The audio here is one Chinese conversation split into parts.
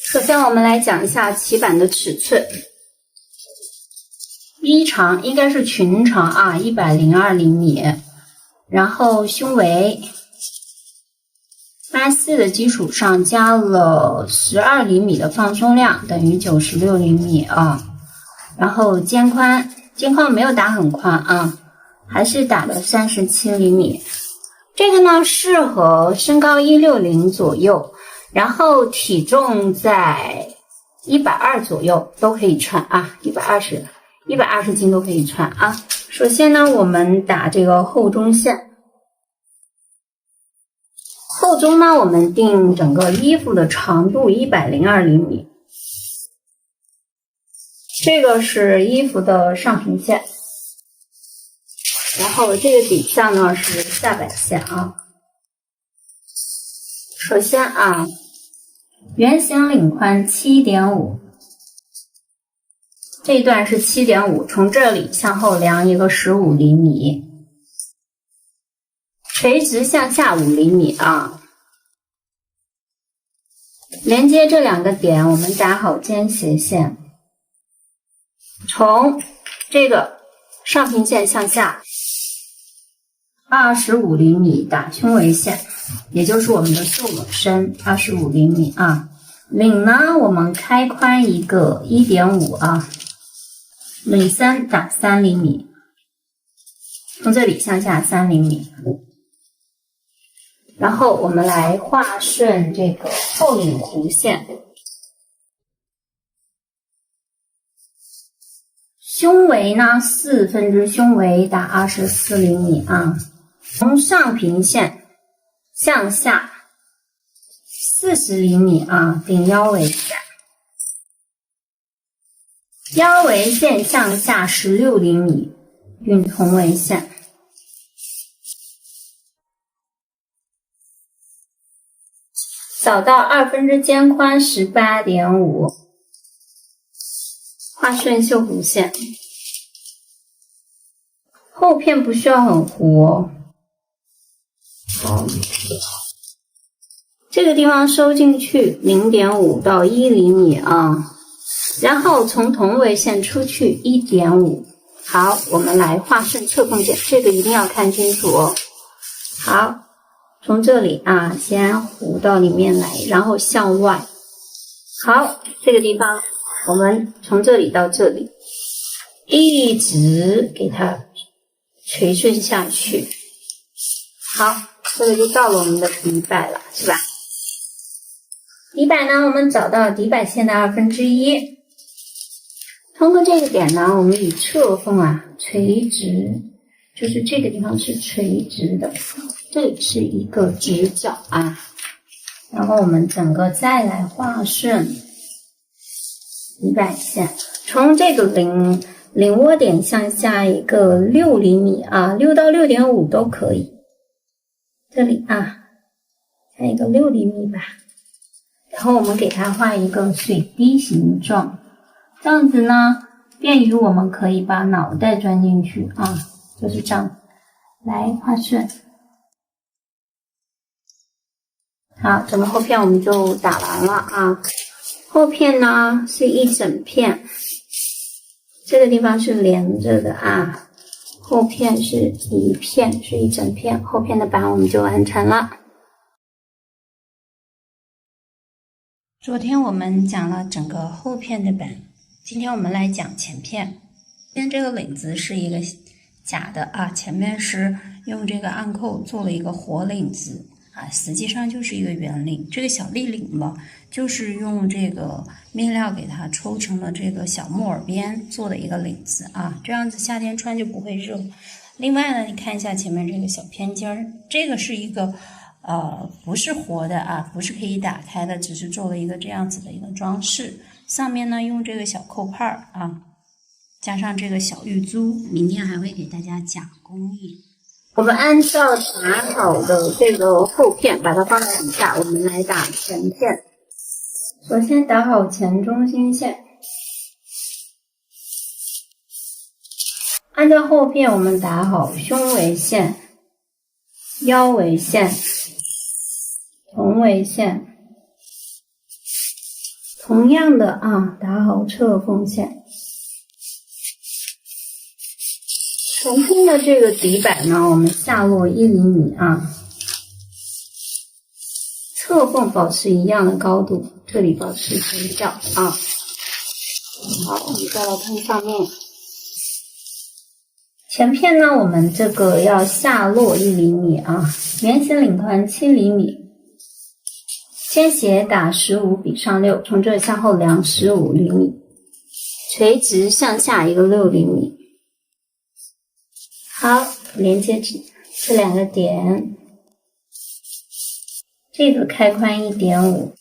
首先我们来讲一下棋板的尺寸，衣长应该是裙长啊，102厘米，然后胸围84的基础上加了12厘米的放松量，等于96厘米啊。然后肩宽没有打很宽啊，还是打的37厘米。这个呢适合身高160左右，然后体重在120左右都可以穿啊，120斤都可以穿啊。首先呢，我们打这个后中线。后中呢，我们定整个衣服的长度102厘米，这个是衣服的上平线，然后这个底下呢是下摆线啊。首先啊，圆形领宽 7.5， 这一段是 7.5， 从这里向后量一个15厘米。垂直向下5厘米啊，连接这两个点，我们打好间斜线，从这个上平线向下25厘米打胸围线，也就是我们的袖领深25厘米啊。领呢，我们开宽一个 1.5 啊，领3打3厘米，从这里向下3厘米。然后我们来画顺这个后领弧线，胸围呢4分之胸围打24厘米啊，从上平线向下40厘米啊，顶腰围线，腰围线向下16厘米，运同围线。扫到2分之肩宽 18.5， 画顺袖弧线。后片不需要很弧哦，这个地方收进去 0.5 到1厘米啊，然后从同围线出去 1.5。 好，我们来画顺侧缝线，这个一定要看清楚哦。好，从这里啊，先弧到里面来，然后向外。好，这个地方我们从这里到这里，一直给它垂顺下去。好，这个就到了我们的底摆了，是吧？底摆呢，我们找到底摆线的1/2。通过这个点呢，我们以侧缝啊垂直，就是这个地方是垂直的。这里是一个直角啊，然后我们整个再来画顺底摆线，从这个领窝点向下一个6厘米啊，6到6.5都可以。这里啊，下一个6厘米吧，然后我们给它画一个水滴形状，这样子呢，便于我们可以把脑袋钻进去啊，就是这样，来画顺。好，整个后片我们就打完了啊。后片呢是一整片，这个地方是连着的啊。后片是一片，是一整片，后片的板我们就完成了。昨天我们讲了整个后片的板，今天我们来讲前片。今天这个领子是一个假的啊，前面是用这个暗扣做了一个活领子。实际上就是一个圆领，这个小立领嘛，就是用这个面料给它抽成了这个小木耳边做的一个领子啊，这样子夏天穿就不会热。另外呢，你看一下前面这个小偏襟儿，这个是一个不是活的啊，不是可以打开的，只是做了一个这样子的一个装饰。上面呢用这个小扣帕啊，加上这个小玉珠，明天还会给大家讲工艺。我们按照打好的这个后片，把它放在底下，我们来打前片。首先打好前中心线，按照后片我们打好胸围线、腰围线、同围线、同样的啊，打好侧缝线。全片的这个底板呢，我们下落1厘米啊，侧缝保持一样的高度，这里保持直角啊。好，我们再来看上面。前片呢，我们这个要下落1厘米啊，圆形领团7厘米，先斜打15比上6，从这向后量15厘米，垂直向下一个6厘米。好，连接这2个点，这个开宽1.5，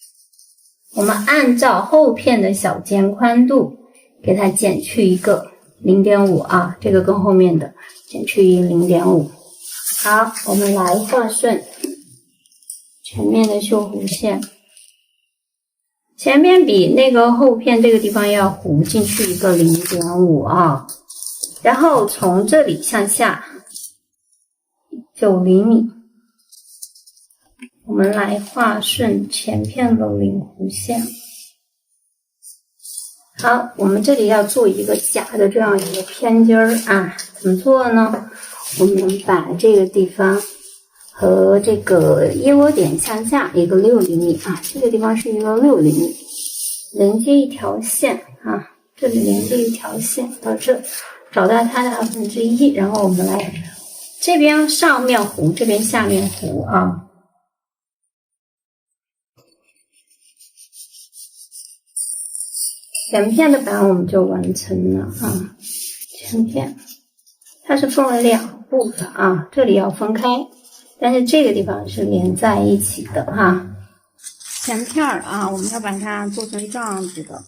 我们按照后片的小尖宽度给它减去一个0.5啊，这个跟后面的减去一0.5。好，我们来画顺前面的绣弧线，前面比那个后片这个地方要弧进去一个0.5啊，然后从这里向下9厘米，我们来画顺前片的领弧线。好，我们这里要做一个假的这样一个偏尖儿啊，怎么做呢？我们把这个地方和这个腋窝点向下一个6厘米啊，这个地方是一个6厘米，连接一条线啊，这里连接一条线到这，找到它的1/2，然后我们来这边上面弧，这边下面弧啊。前片的板我们就完成了啊，前片它是分为2部的啊，这里要分开，但是这个地方是连在一起的哈。前片啊，我们要把它做成这样子的，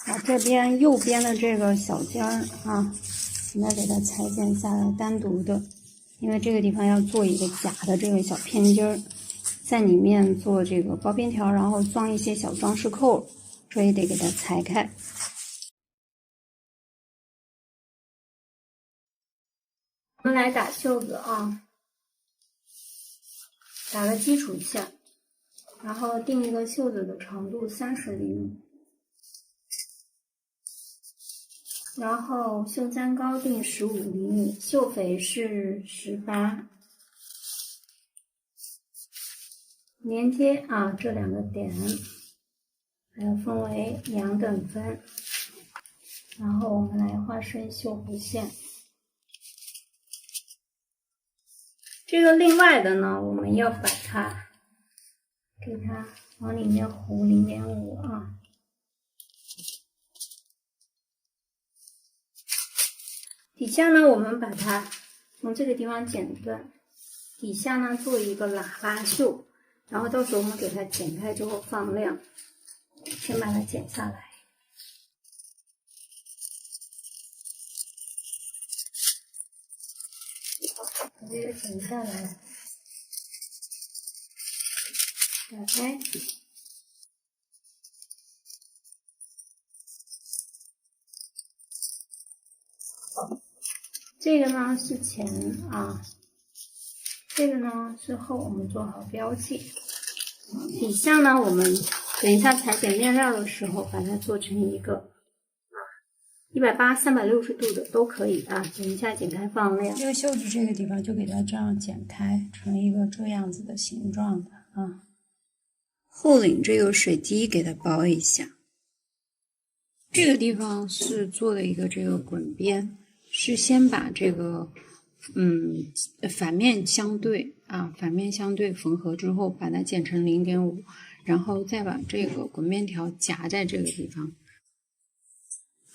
把这边右边的这个小尖儿啊，现在给它裁剪下来，单独的，因为这个地方要做一个假的这个小偏尖儿，在里面做这个包边条，然后装一些小装饰扣。所以得给它裁开。我们来打袖子啊，打个基础线，然后定一个袖子的长度30厘米，然后袖簪高定15厘米，袖肥是18，连接啊这2个点。还要分为2等分，然后我们来画顺绣弧线。这个另外的呢，我们要把它给它往里面弧0.5啊。底下呢，我们把它从这个地方剪断，底下呢做一个喇叭袖，然后到时候我们给它剪开之后放量。先把它剪下来，把这个剪下来，打开，这个呢是前啊，这个呢是后，我们做好标记。底下呢，我们等一下裁剪面料的时候，把它做成一个180、360度的都可以啊。等一下剪开放量。这个袖子这个地方就给它这样剪开，成一个这样子的形状的啊。后领这个水滴给它包一下。这个地方是做的一个这个滚边，是先把这个反面相对啊，反面相对缝合之后，把它剪成0.5，然后再把这个滚边条夹在这个地方，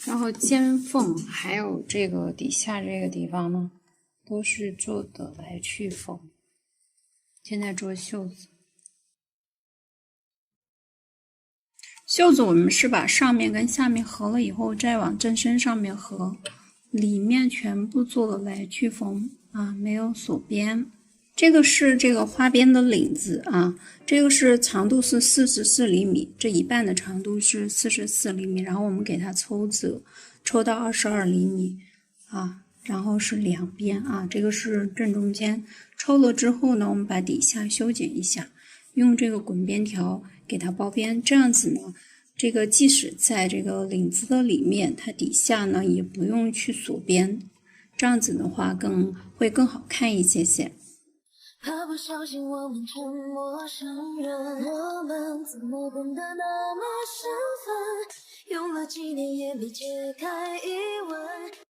然后尖缝还有这个底下这个地方呢，都是做的来去缝。现在做袖子，袖子我们是把上面跟下面合了以后，再往正身上面合。里面全部做了来去缝啊，没有锁边。这个是这个花边的领子啊，这个是长度是44厘米，这一半的长度是44厘米，然后我们给它抽褶，抽到22厘米啊，然后是两边啊，这个是正中间。抽了之后呢，我们把底下修剪一下，用这个滚边条给它包边，这样子呢，这个即使在这个领子的里面，它底下呢也不用去锁边，这样子的话会更好看一些些。怕不小心我们成陌生人，我们怎么变得那么生分？用了几年也没解开疑问。